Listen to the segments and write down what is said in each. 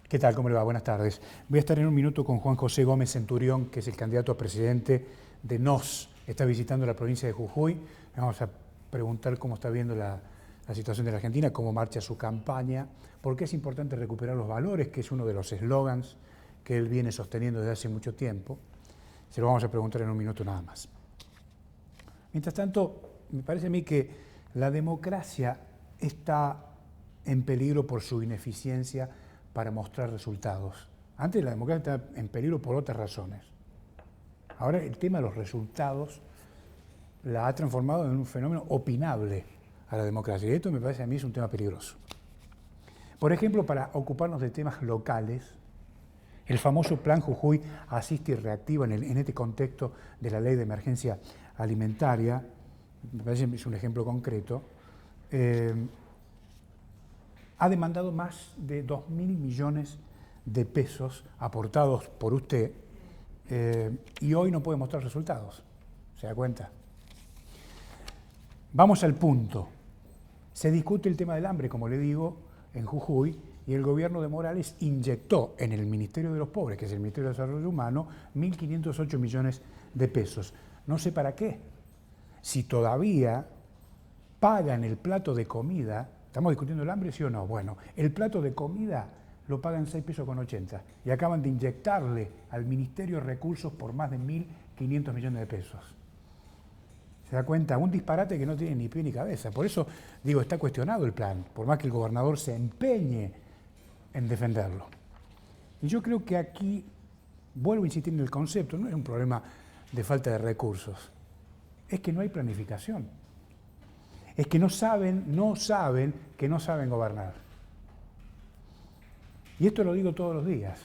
¿Qué tal? ¿Cómo le va? Buenas tardes. Voy a estar en un minuto con Juan José Gómez Centurión, que es el candidato a presidente de NOS. Está visitando la provincia de Jujuy. Le vamos a preguntar cómo está viendo la situación de la Argentina, cómo marcha su campaña, por qué es importante recuperar los valores, que es uno de los eslogans que él viene sosteniendo desde hace mucho tiempo. Se lo vamos a preguntar en un minuto nada más. Mientras tanto, me parece a mí que la democracia está en peligro por su ineficiencia para mostrar resultados. Antes la democracia estaba en peligro por otras razones. Ahora el tema de los resultados la ha transformado en un fenómeno opinable a la democracia. Y esto me parece a mí es un tema peligroso. Por ejemplo, para ocuparnos de temas locales, el famoso Plan Jujuy Asiste y Reactiva en este contexto de la Ley de Emergencia Alimentaria, me parece que es un ejemplo concreto, ha demandado más de 2.000 millones de pesos aportados por usted y hoy no puede mostrar resultados. ¿Se da cuenta? Vamos al punto. Se discute el tema del hambre, como le digo, en Jujuy, y el gobierno de Morales inyectó en el Ministerio de los Pobres, que es el Ministerio de Desarrollo Humano, 1.508 millones de pesos. No sé para qué. Si todavía pagan el plato de comida, ¿estamos discutiendo el hambre, sí o no? Bueno, el plato de comida lo pagan 6 pesos con 80 y acaban de inyectarle al Ministerio recursos por más de 1.500 millones de pesos. ¿Se da cuenta? Un disparate que no tiene ni pie ni cabeza. Por eso, digo, está cuestionado el plan, por más que el gobernador se empeñe en defenderlo. Y yo creo que aquí, vuelvo a insistir en el concepto, no es un problema de falta de recursos, es que no hay planificación. Es que no saben que no saben gobernar. Y esto lo digo todos los días.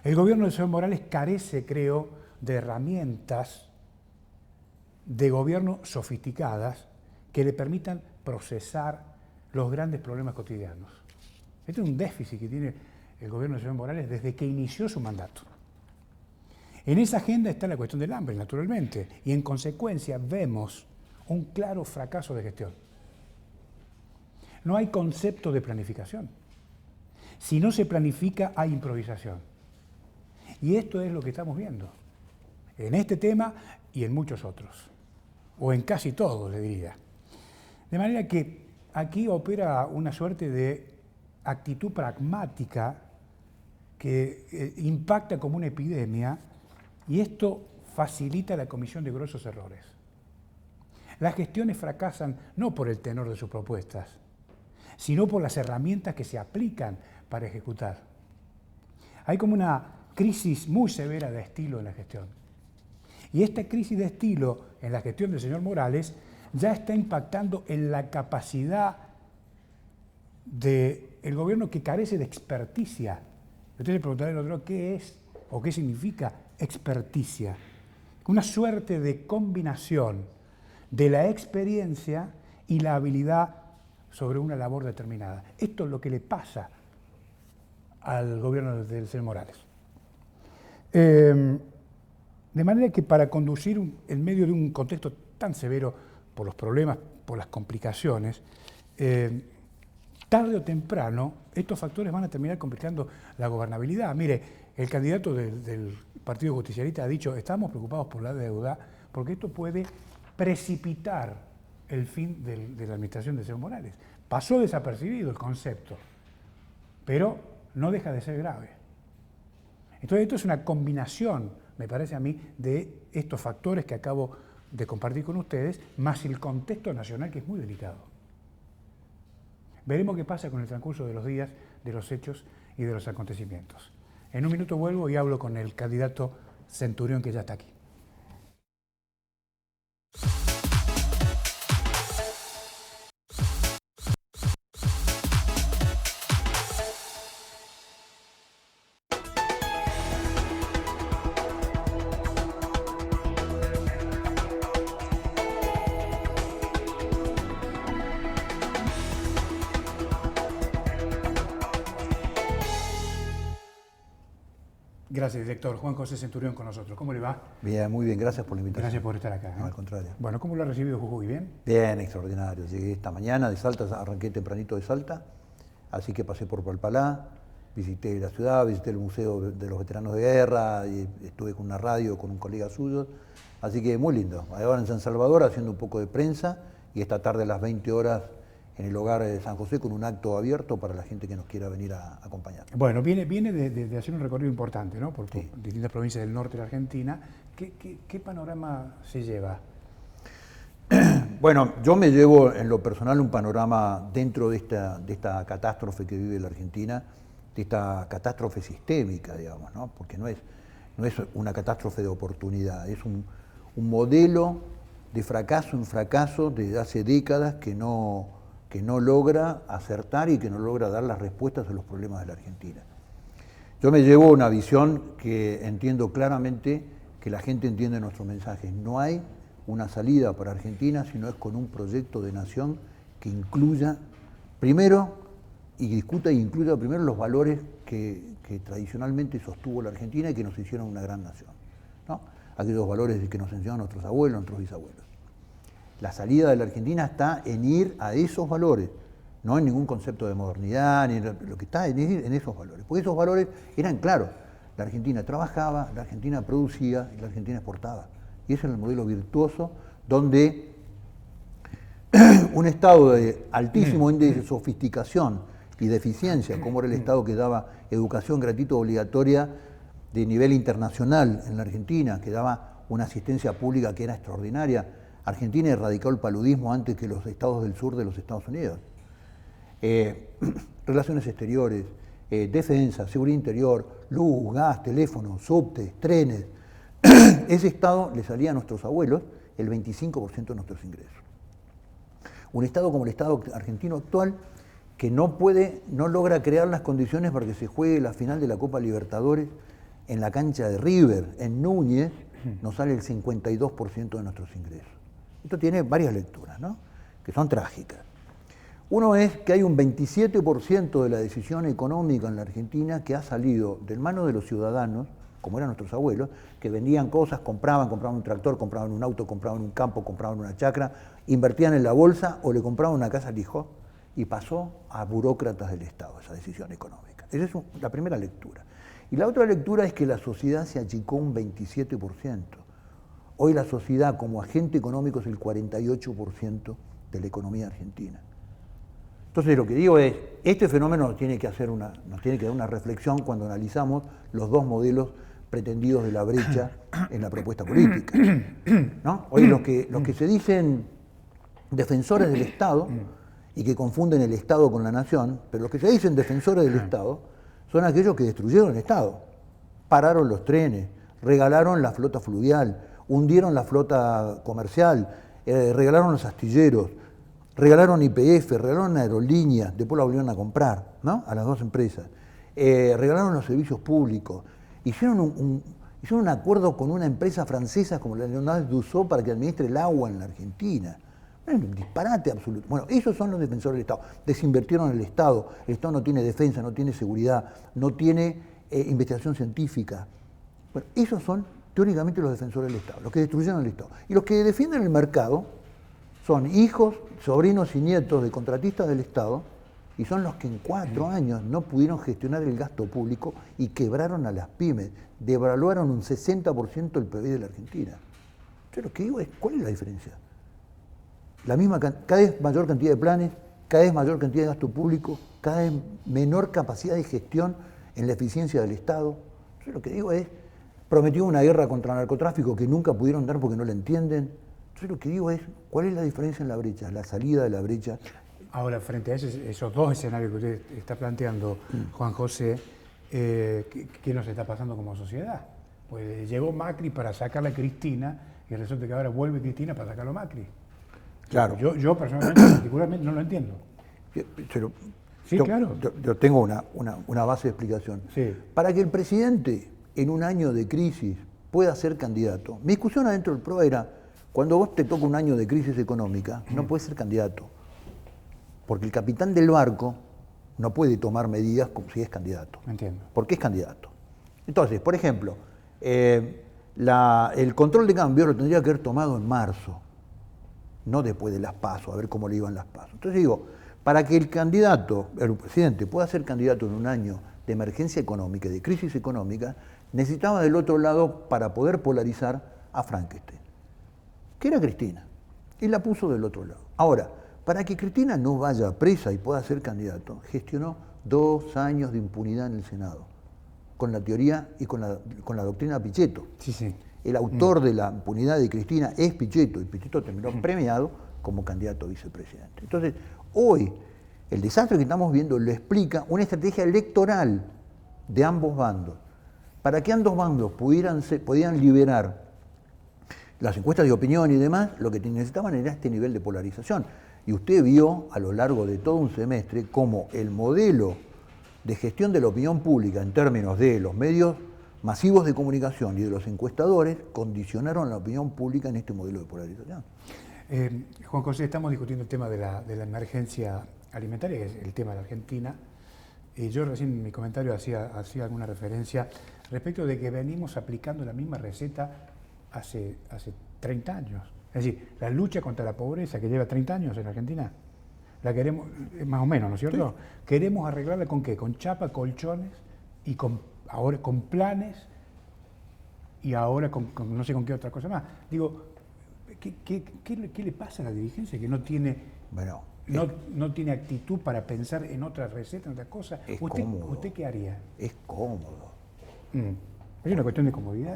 El gobierno de Evo Morales carece, creo, de herramientas de gobierno sofisticadas que le permitan procesar los grandes problemas cotidianos. Este es un déficit que tiene el gobierno de Evo Morales desde que inició su mandato. En esa agenda está la cuestión del hambre, naturalmente, y en consecuencia vemos un claro fracaso de gestión. No hay concepto de planificación. Si no se planifica, hay improvisación. Y esto es lo que estamos viendo en este tema y en muchos otros, o en casi todos, le diría. De manera que aquí opera una suerte de actitud pragmática que impacta como una epidemia y esto facilita la comisión de gruesos errores. Las gestiones fracasan no por el tenor de sus propuestas, sino por las herramientas que se aplican para ejecutar. Hay como una crisis muy severa de estilo en la gestión. Y esta crisis de estilo en la gestión del señor Morales ya está impactando en la capacidad del gobierno que carece de experticia. Usted le preguntará al otro qué es o qué significa experticia. Una suerte de combinación de la experiencia y la habilidad sobre una labor determinada. Esto es lo que le pasa al gobierno del señor Morales. De manera que para conducir en medio de un contexto tan severo por los problemas, por las complicaciones, tarde o temprano estos factores van a terminar complicando la gobernabilidad. Mire, el candidato del Partido Justicialista ha dicho, estamos preocupados por la deuda porque esto puede precipitar el fin de la administración de Evo Morales. Pasó desapercibido el concepto, pero no deja de ser grave. Entonces esto es una combinación, me parece a mí, de estos factores que acabo de compartir con ustedes, más el contexto nacional que es muy delicado. Veremos qué pasa con el transcurso de los días, de los hechos y de los acontecimientos. En un minuto vuelvo y hablo con el candidato Centurión que ya está aquí. Gracias, director. Juan José Centurión con nosotros. ¿Cómo le va? Bien, muy bien, gracias por la invitación. Gracias por estar acá. No, al contrario. Bueno, ¿cómo lo ha recibido Jujuy? ¿Bien? Bien, extraordinario. Llegué esta mañana de Salta, arranqué tempranito de Salta, así que pasé por Palpalá, visité la ciudad, visité el Museo de los Veteranos de Guerra, y estuve con una radio con un colega suyo, así que muy lindo. Ahora en San Salvador haciendo un poco de prensa y esta tarde a las 20 horas en el hogar de San José con un acto abierto para la gente que nos quiera venir a acompañar. Bueno, viene de hacer un recorrido importante, ¿no? Por distintas provincias del norte de la Argentina. ¿Qué panorama se lleva? Bueno, yo me llevo en lo personal un panorama dentro de esta catástrofe que vive la Argentina, de esta catástrofe sistémica, digamos, ¿no? Porque no es una catástrofe de oportunidad, es un modelo de fracaso en fracaso desde hace décadas que no logra acertar y que no logra dar las respuestas a los problemas de la Argentina. Yo me llevo una visión que entiendo claramente, que la gente entiende nuestros mensajes. No hay una salida para Argentina si no es con un proyecto de nación que incluya primero y discuta e incluya primero los valores que tradicionalmente sostuvo la Argentina y que nos hicieron una gran nación, ¿no? Aquellos valores que nos enseñaron nuestros abuelos, nuestros bisabuelos. La salida de la Argentina está en ir a esos valores, no en ningún concepto de modernidad, ni lo que está en ir en esos valores. Porque esos valores eran claros. La Argentina trabajaba, la Argentina producía y la Argentina exportaba. Y ese es el modelo virtuoso donde un Estado de altísimo índice de sofisticación y de eficiencia, como era el Estado que daba educación gratuita obligatoria de nivel internacional en la Argentina, que daba una asistencia pública que era extraordinaria. Argentina erradicó el paludismo antes que los estados del sur de los Estados Unidos. Relaciones exteriores, defensa, seguridad interior, luz, gas, teléfono, subtes, trenes. Ese Estado le salía a nuestros abuelos el 25% de nuestros ingresos. Un Estado como el Estado argentino actual que no logra crear las condiciones para que se juegue la final de la Copa Libertadores en la cancha de River, en Núñez, nos sale el 52% de nuestros ingresos. Esto tiene varias lecturas, ¿no? Que son trágicas. Uno es que hay un 27% de la decisión económica en la Argentina que ha salido de mano de los ciudadanos, como eran nuestros abuelos, que vendían cosas, compraban un tractor, compraban un auto, compraban un campo, compraban una chacra, invertían en la bolsa o le compraban una casa al hijo, y pasó a burócratas del Estado esa decisión económica. Esa es la primera lectura. Y la otra lectura es que la sociedad se achicó un 27%. Hoy la sociedad como agente económico es el 48% de la economía argentina. Entonces lo que digo es, este fenómeno nos tiene que dar una reflexión cuando analizamos los dos modelos pretendidos de la brecha en la propuesta política, ¿no? Hoy los que se dicen defensores del Estado y que confunden el Estado con la nación, pero los que se dicen defensores del Estado son aquellos que destruyeron el Estado, pararon los trenes, regalaron la flota fluvial, hundieron la flota comercial, regalaron los astilleros, regalaron YPF, regalaron aerolíneas, después la volvieron a comprar, ¿no? A las dos empresas, regalaron los servicios públicos, hicieron un acuerdo con una empresa francesa como la Leonardo Dussault para que administre el agua en la Argentina. Un disparate absoluto. Bueno, esos son los defensores del Estado. Desinvirtieron el Estado no tiene defensa, no tiene seguridad, no tiene investigación científica. Bueno, esos son teóricamente los defensores del Estado, los que destruyeron el Estado. Y los que defienden el mercado son hijos, sobrinos y nietos de contratistas del Estado, y son los que en 4 años no pudieron gestionar el gasto público y quebraron a las pymes, devaluaron un 60% el PIB de la Argentina. Entonces lo que digo es, ¿cuál es la diferencia? Cada vez mayor cantidad de planes, cada vez mayor cantidad de gasto público, cada vez menor capacidad de gestión en la eficiencia del Estado. Entonces lo que digo es, prometió una guerra contra el narcotráfico que nunca pudieron dar porque no la entienden. Entonces lo que digo es, ¿cuál es la diferencia en la brecha, la salida de la brecha? Ahora, frente a esos dos escenarios que usted está planteando, Juan José, ¿qué nos está pasando como sociedad? Pues llegó Macri para sacarla a Cristina y resulta que ahora vuelve Cristina para sacarlo a Macri. Claro. Yo personalmente, particularmente, no lo entiendo. Pero sí, claro. Yo tengo una base de explicación. Sí. Para que el presidente, en un año de crisis, pueda ser candidato, mi discusión adentro del PRO era, cuando vos te toca un año de crisis económica, no puedes ser candidato. Porque el capitán del barco no puede tomar medidas como si es candidato. Entiendo. Porque es candidato. Entonces, por ejemplo, el control de cambio lo tendría que haber tomado en marzo, no después de las PASO, a ver cómo le iban las PASO. Entonces digo, para que el presidente pueda ser candidato en un año de emergencia económica, de crisis económica, necesitaba del otro lado para poder polarizar a Frankenstein, que era Cristina, y la puso del otro lado. Ahora, para que Cristina no vaya presa y pueda ser candidato, gestionó 2 años de impunidad en el Senado, con la teoría y con la doctrina Pichetto. Sí, sí. El autor de la impunidad de Cristina es Pichetto, y Pichetto terminó premiado como candidato a vicepresidente. Entonces, hoy, el desastre que estamos viendo lo explica una estrategia electoral de ambos bandos. Para que ambos bandos pudieran liberar las encuestas de opinión y demás, lo que necesitaban era este nivel de polarización. Y usted vio a lo largo de todo un semestre cómo el modelo de gestión de la opinión pública en términos de los medios masivos de comunicación y de los encuestadores condicionaron la opinión pública en este modelo de polarización. Juan José, estamos discutiendo el tema de la emergencia alimentaria, que es el tema de la Argentina. Yo recién en mi comentario hacía alguna referencia respecto de que venimos aplicando la misma receta hace 30 años. Es decir, la lucha contra la pobreza que lleva 30 años en Argentina, la queremos, más o menos, ¿no es cierto? Sí. Queremos arreglarla ¿con qué? Con chapa, colchones y ahora con planes y ahora con no sé con qué otra cosa más. Digo, ¿qué le pasa a la dirigencia que no tiene, no tiene actitud para pensar en otra receta, en otra cosa? ¿Usted qué haría? Es cómodo. Es una cuestión de comodidad.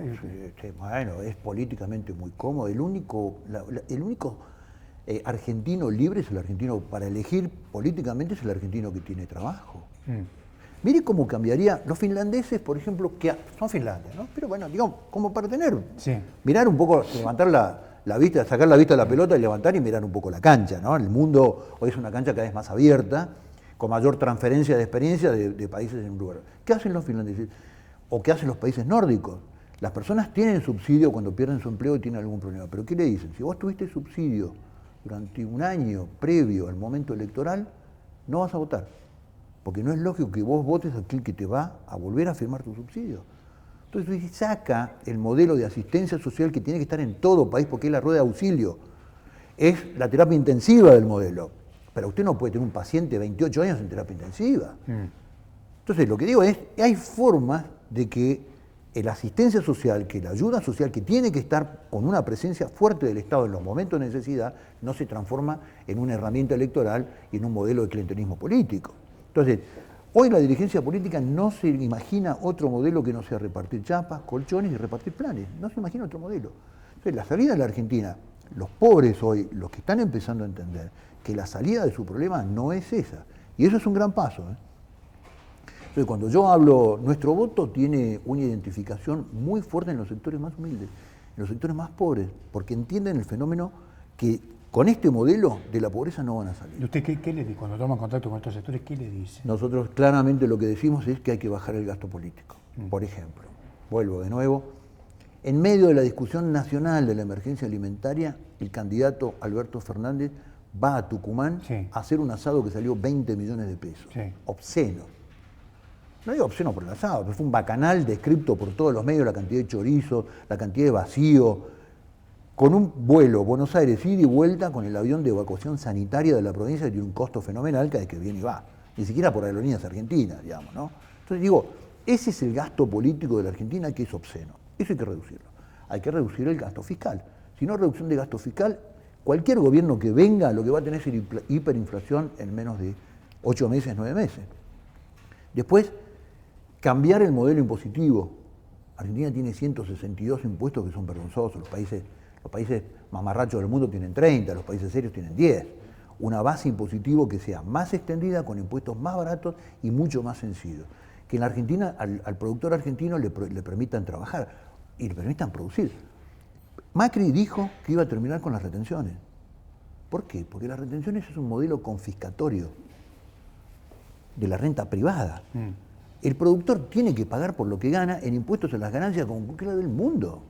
Bueno, es políticamente muy cómodo. El único argentino libre es el argentino, para elegir políticamente es el argentino que tiene trabajo. Mire cómo cambiaría los finlandeses, por ejemplo, que son Finlandia, ¿no? Pero bueno, digamos, como para mirar un poco, levantar la vista, sacar la vista de la pelota y levantar y mirar un poco la cancha, ¿no? El mundo hoy es una cancha cada vez más abierta, con mayor transferencia de experiencia de países en un lugar. ¿Qué hacen los finlandeses? ¿O qué hacen los países nórdicos? Las personas tienen subsidio cuando pierden su empleo y tienen algún problema. Pero ¿qué le dicen? Si vos tuviste subsidio durante un año previo al momento electoral, no vas a votar. Porque no es lógico que vos votes a aquel que te va a volver a firmar tu subsidio. Entonces saca el modelo de asistencia social que tiene que estar en todo país, porque es la rueda de auxilio. Es la terapia intensiva del modelo. Pero usted no puede tener un paciente de 28 años en terapia intensiva. Entonces lo que digo es, hay formas de que la asistencia social, que la ayuda social, que tiene que estar con una presencia fuerte del Estado en los momentos de necesidad, no se transforma en una herramienta electoral y en un modelo de clientelismo político. Entonces, hoy la dirigencia política no se imagina otro modelo que no sea repartir chapas, colchones y repartir planes. No se imagina otro modelo. Entonces, la salida de la Argentina, los pobres hoy, los que están empezando a entender que la salida de su problema no es esa. Y eso es un gran paso, Entonces, cuando yo hablo, nuestro voto tiene una identificación muy fuerte en los sectores más humildes, en los sectores más pobres, porque entienden el fenómeno que con este modelo de la pobreza no van a salir. ¿Y usted qué le dice? Cuando toma contacto con estos sectores, qué le dice? Nosotros claramente lo que decimos es que hay que bajar el gasto político. Por ejemplo, vuelvo de nuevo, en medio de la discusión nacional de la emergencia alimentaria, el candidato Alberto Fernández va a Tucumán a hacer un asado que salió 20 millones de pesos. Obsceno. No digo obsceno por el asado, pero fue un bacanal descripto por todos los medios, la cantidad de chorizo, la cantidad de vacío, con un vuelo Buenos Aires ida y vuelta con el avión de evacuación sanitaria de la provincia que tiene un costo fenomenal cada vez que viene y va, ni siquiera por Aerolíneas Argentinas, digamos, ¿no? Entonces digo, ese es el gasto político de la Argentina que es obsceno, eso hay que reducirlo. Hay que reducir el gasto fiscal. Si no reducción de gasto fiscal, cualquier gobierno que venga lo que va a tener es hiperinflación en menos de 8 meses, 9 meses. Después, cambiar el modelo impositivo. Argentina tiene 162 impuestos que son vergonzosos. Los países mamarrachos del mundo tienen 30, los países serios tienen 10. Una base impositiva que sea más extendida, con impuestos más baratos y mucho más sencillos. Que en la Argentina, al productor argentino le permitan trabajar y le permitan producir. Macri dijo que iba a terminar con las retenciones. ¿Por qué? Porque las retenciones es un modelo confiscatorio de la renta privada. El productor tiene que pagar por lo que gana en impuestos a las ganancias como cualquier lado del mundo.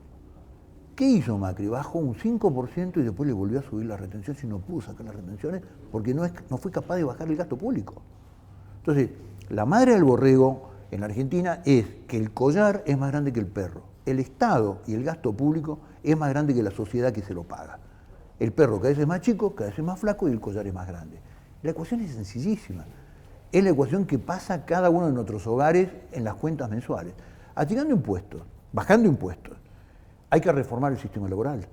¿Qué hizo Macri? Bajó un 5% y después le volvió a subir las retenciones y no pudo sacar las retenciones porque no fue capaz de bajar el gasto público. Entonces, la madre del borrego en la Argentina es que el collar es más grande que el perro. El Estado y el gasto público es más grande que la sociedad que se lo paga. El perro cada vez es más chico, cada vez es más flaco y el collar es más grande. La ecuación es sencillísima. es la ecuación que pasa cada uno de nuestros hogares en las cuentas mensuales. Achicando impuestos, bajando impuestos, hay que reformar el sistema laboral.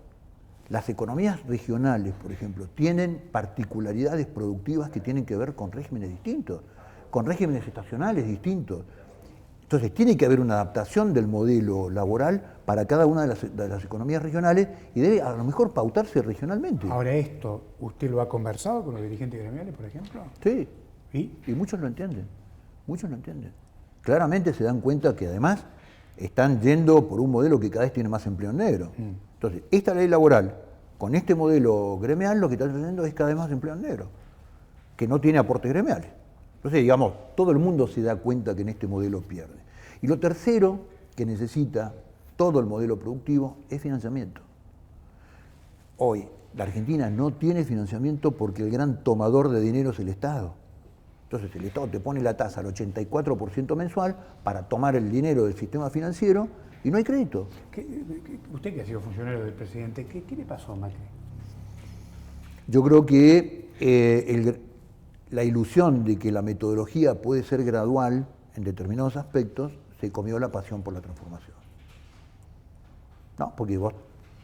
Las economías regionales, por ejemplo, tienen particularidades productivas que tienen que ver con regímenes distintos, con regímenes estacionales distintos. Entonces tiene que haber una adaptación del modelo laboral para cada una de las economías regionales y debe a lo mejor pautarse regionalmente. Ahora esto, ¿usted lo ha conversado con los dirigentes gremiales, por ejemplo? Sí, ¿Y? muchos lo entienden, muchos lo entienden. Claramente se dan cuenta que además están yendo por un modelo que cada vez tiene más empleo en negro. Entonces, esta ley laboral, con este modelo gremial, lo que está trayendo es cada vez más empleo en negro, que no tiene aportes gremiales. Entonces, digamos, todo el mundo se da cuenta que en este modelo pierde. Y lo tercero que necesita todo el modelo productivo es financiamiento. Hoy, la Argentina no tiene financiamiento porque el gran tomador de dinero es el Estado. Entonces, el Estado te pone la tasa al 84% mensual para tomar el dinero del sistema financiero y no hay crédito. Usted que ha sido funcionario del presidente, ¿qué le pasó a Macri? Yo creo que la ilusión de que la metodología puede ser gradual en determinados aspectos se comió la pasión por la transformación. No, porque vos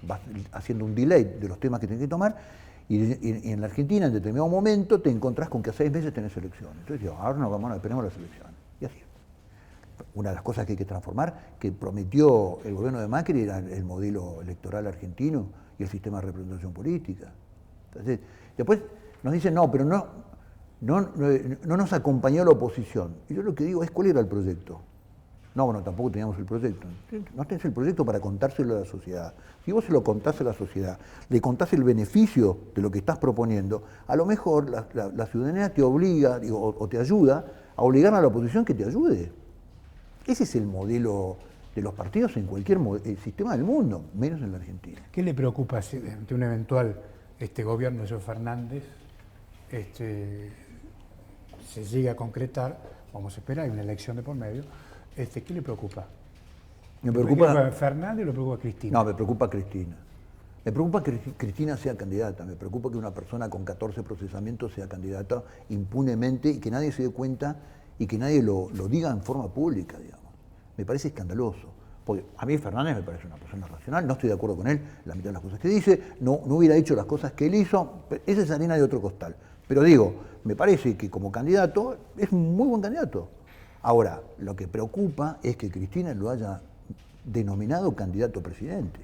vas haciendo un delay de los temas que tenés que tomar y en la Argentina en determinado momento te encontrás con que a 6 meses tenés elecciones. Entonces digo, ahora no vamos a esperemos las elecciones. Y así. Una de las cosas que hay que transformar, que prometió el gobierno de Macri, era el modelo electoral argentino y el sistema de representación política. Entonces, después nos dicen, no, pero no nos acompañó la oposición. Y yo lo que digo es, ¿cuál era el proyecto? No, bueno, tampoco teníamos el proyecto. No tenés el proyecto para contárselo a la sociedad. Si vos se lo contás a la sociedad, le contás el beneficio de lo que estás proponiendo, a lo mejor la ciudadanía te obliga o te ayuda a obligar a la oposición que te ayude. Ese es el modelo de los partidos en cualquier sistema del mundo, menos en la Argentina. ¿Qué le preocupa si ante un eventual gobierno de Joe Fernández se llega a concretar, vamos a esperar, hay una elección de por medio, ¿qué le preocupa? Me preocupa a Fernández o le preocupa a Cristina? No, me preocupa a Cristina. Me preocupa que Cristina sea candidata, me preocupa que una persona con 14 procesamientos sea candidata impunemente y que nadie se dé cuenta y que nadie lo diga en forma pública, digamos. Me parece escandaloso. Porque a mí Fernández me parece una persona racional, no estoy de acuerdo con él, la mitad de las cosas que dice, no hubiera hecho las cosas que él hizo, esa es harina de otro costal. Pero digo, me parece que como candidato es un muy buen candidato. Ahora, lo que preocupa es que Cristina lo haya denominado candidato a presidente.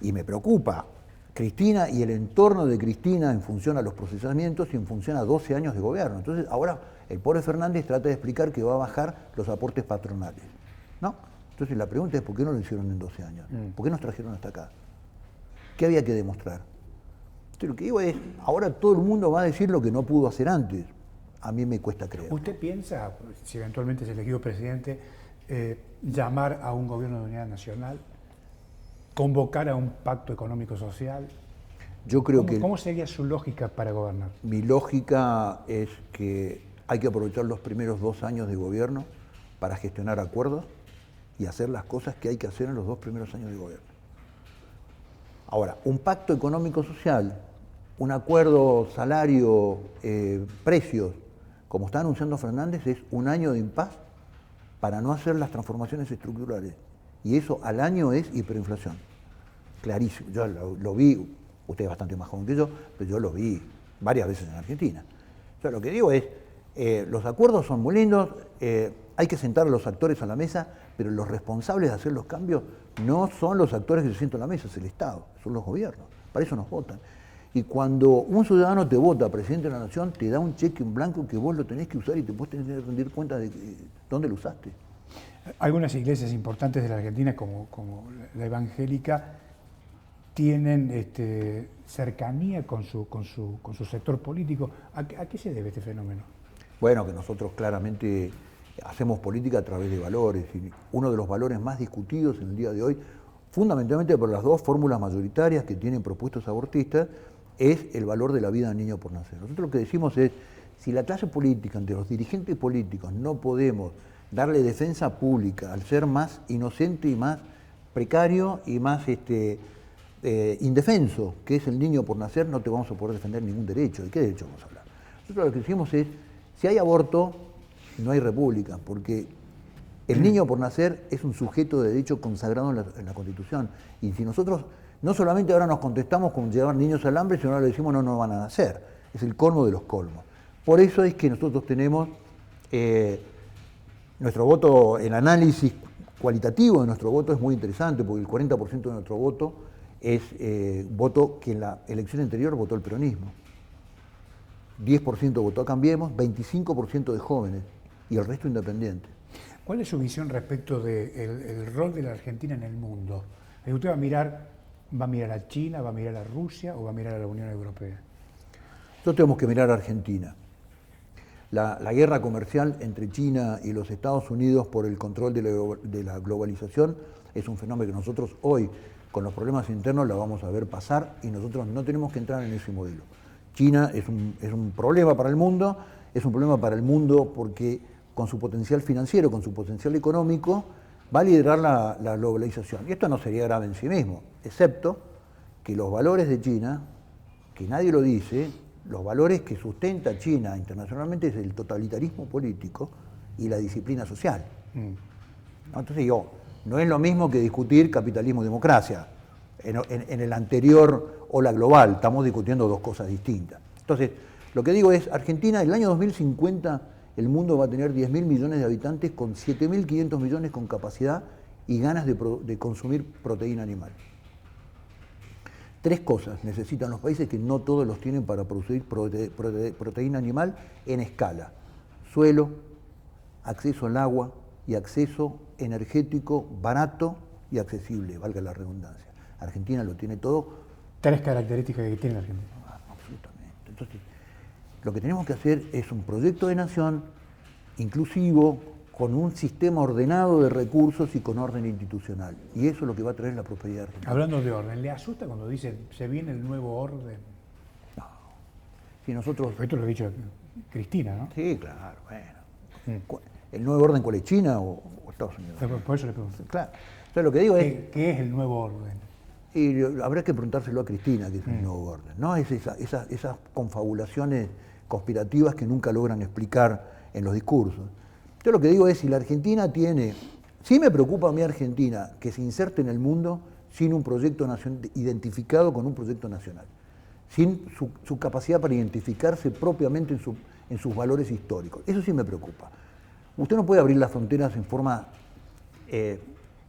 Y me preocupa Cristina y el entorno de Cristina en función a los procesamientos y en función a 12 años de gobierno. Entonces, ahora el pobre Fernández trata de explicar que va a bajar los aportes patronales. ¿No? Entonces, la pregunta es, ¿por qué no lo hicieron en 12 años? ¿Por qué nos trajeron hasta acá? ¿Qué había que demostrar? Entonces, lo que digo es, ahora todo el mundo va a decir lo que no pudo hacer antes. A mí me cuesta creer. ¿Usted piensa, si eventualmente es elegido presidente, llamar a un gobierno de unidad nacional, convocar a un pacto económico-social? Yo creo ¿Cómo sería su lógica para gobernar? Mi lógica es que hay que aprovechar los primeros 2 años de gobierno para gestionar acuerdos y hacer las cosas que hay que hacer en los 2 primeros años de gobierno. Ahora, un pacto económico-social, un acuerdo salario, precios, como está anunciando Fernández, es un año de impas para no hacer las transformaciones estructurales. Y eso al año es hiperinflación. Clarísimo. Yo lo vi, usted es bastante más joven que yo, pero yo lo vi varias veces en Argentina. O sea, lo que digo es, los acuerdos son muy lindos, hay que sentar a los actores a la mesa, pero los responsables de hacer los cambios no son los actores que se sientan a la mesa, es el Estado, son los gobiernos. Para eso nos votan. Y cuando un ciudadano te vota presidente de la nación, te da un cheque en blanco que vos lo tenés que usar y te podés tener que rendir cuenta de dónde lo usaste. Algunas iglesias importantes de la Argentina, como la evangélica, tienen cercanía con su sector político. ¿A qué se debe este fenómeno? Bueno, que nosotros claramente hacemos política a través de valores. Y uno de los valores más discutidos en el día de hoy, fundamentalmente por las 2 fórmulas mayoritarias que tienen propuestos abortistas, es el valor de la vida del niño por nacer. Nosotros lo que decimos es, si la clase política, entre los dirigentes políticos, no podemos darle defensa pública al ser más inocente y más precario y más indefenso, que es el niño por nacer, no te vamos a poder defender ningún derecho. ¿De qué derecho vamos a hablar? Nosotros lo que decimos es, si hay aborto, no hay república, porque el niño por nacer es un sujeto de derecho consagrado en la Constitución. Y si nosotros no solamente ahora nos contestamos con llevar niños al hambre, sino ahora le decimos no van a nacer. Es el colmo de los colmos. Por eso es que nosotros tenemos nuestro voto, el análisis cualitativo de nuestro voto es muy interesante, porque el 40% de nuestro voto es voto que en la elección anterior votó el peronismo. 10% votó a Cambiemos, 25% de jóvenes y el resto independientes. ¿Cuál es su visión respecto del rol de la Argentina en el mundo? ¿Usted va a mirar a China, va a mirar a Rusia o va a mirar a la Unión Europea? Nosotros tenemos que mirar a Argentina. La guerra comercial entre China y los Estados Unidos por el control de la globalización es un fenómeno que nosotros hoy, con los problemas internos, la vamos a ver pasar y nosotros no tenemos que entrar en ese modelo. China es un problema para el mundo, porque con su potencial financiero, con su potencial económico, va a liderar la globalización. Y esto no sería grave en sí mismo, excepto que los valores de China, que nadie lo dice, los valores que sustenta China internacionalmente es el totalitarismo político y la disciplina social. Entonces no es lo mismo que discutir capitalismo-democracia. En el anterior ola global estamos discutiendo dos cosas distintas. Entonces, lo que digo es, Argentina, en el año 2050, el mundo va a tener 10.000 millones de habitantes con 7.500 millones con capacidad y ganas de consumir proteína animal. 3 cosas necesitan los países que no todos los tienen para producir proteína animal en escala: suelo, acceso al agua y acceso energético barato y accesible, valga la redundancia. Argentina lo tiene todo. 3 características que tiene la Argentina. Absolutamente. Entonces, lo que tenemos que hacer es un proyecto de nación inclusivo, con un sistema ordenado de recursos y con orden institucional. Y eso es lo que va a traer la prosperidad argentina. Hablando de orden, ¿le asusta cuando dicen se viene el nuevo orden? No. Si nosotros... Esto lo ha dicho Cristina, ¿no? Sí, claro, bueno. ¿El nuevo orden cuál es, China o Estados Unidos? Por eso le pregunto. Claro. Entonces lo que digo es... ¿Qué es el nuevo orden? Y habrá que preguntárselo a Cristina, que es el nuevo orden. No es esas confabulaciones conspirativas que nunca logran explicar en los discursos. Yo lo que digo es, si la Argentina tiene... Sí me preocupa a mí Argentina que se inserte en el mundo sin un proyecto identificado con un proyecto nacional, sin su capacidad para identificarse propiamente en sus valores históricos. Eso sí me preocupa. Usted no puede abrir las fronteras en forma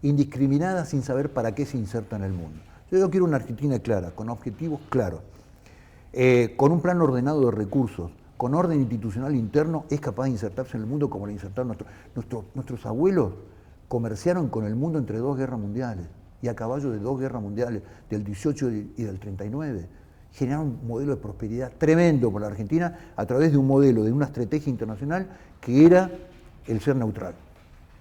indiscriminada sin saber para qué se inserta en el mundo. Yo quiero una Argentina clara, con objetivos claros, con un plan ordenado de recursos, con orden institucional interno, es capaz de insertarse en el mundo como lo insertaron nuestros abuelos. Comerciaron con el mundo entre 2 guerras mundiales y a caballo de 2 guerras mundiales, del 18 y del 39. Generaron un modelo de prosperidad tremendo por la Argentina a través de un modelo, de una estrategia internacional que era el ser neutral.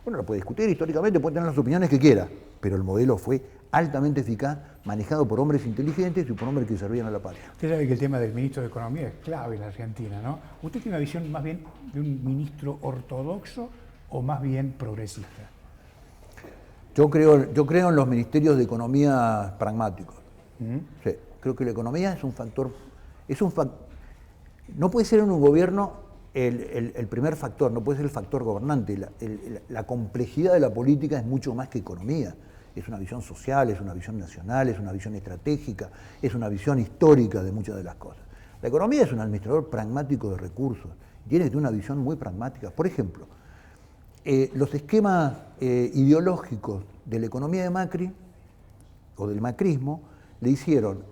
Bueno, lo puede discutir históricamente, puede tener las opiniones que quiera, pero el modelo fue altamente eficaz, manejado por hombres inteligentes y por hombres que servían a la patria. Usted sabe que el tema del ministro de Economía es clave en la Argentina, ¿no? ¿Usted tiene una visión más bien de un ministro ortodoxo o más bien progresista? Yo creo en los ministerios de economía pragmáticos. Sí, creo que la economía es un factor, no puede ser en un gobierno el primer factor, no puede ser el factor gobernante. La complejidad de la política es mucho más que economía. Es una visión social, es una visión nacional, es una visión estratégica, es una visión histórica de muchas de las cosas. La economía es un administrador pragmático de recursos, tiene que tener una visión muy pragmática. Por ejemplo, los esquemas ideológicos de la economía de Macri o del macrismo le hicieron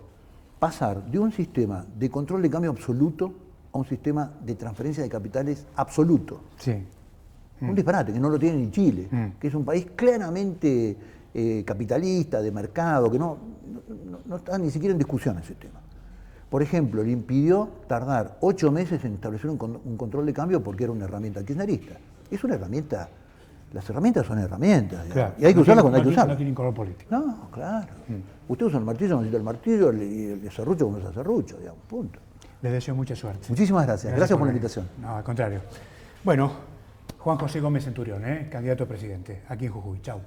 pasar de un sistema de control de cambio absoluto a un sistema de transferencia de capitales absoluto. Sí. Un disparate que no lo tiene ni Chile, que es un país claramente capitalista, de mercado, que no está ni siquiera en discusión ese tema. Por ejemplo, le impidió tardar 8 meses en establecer un control de cambio porque era una herramienta kirchnerista. Es una herramienta, las herramientas son herramientas, claro, y hay que usarlas cuando hay que usarlas. No tienen color político. No, claro. Usted usa el martillo cuando necesita el martillo y el serrucho cuando usa el serrucho, digamos, punto. Les deseo mucha suerte. Muchísimas gracias. Gracias por la invitación. No, al contrario. Bueno, Juan José Gómez Centurión, candidato a presidente, aquí en Jujuy. Chau.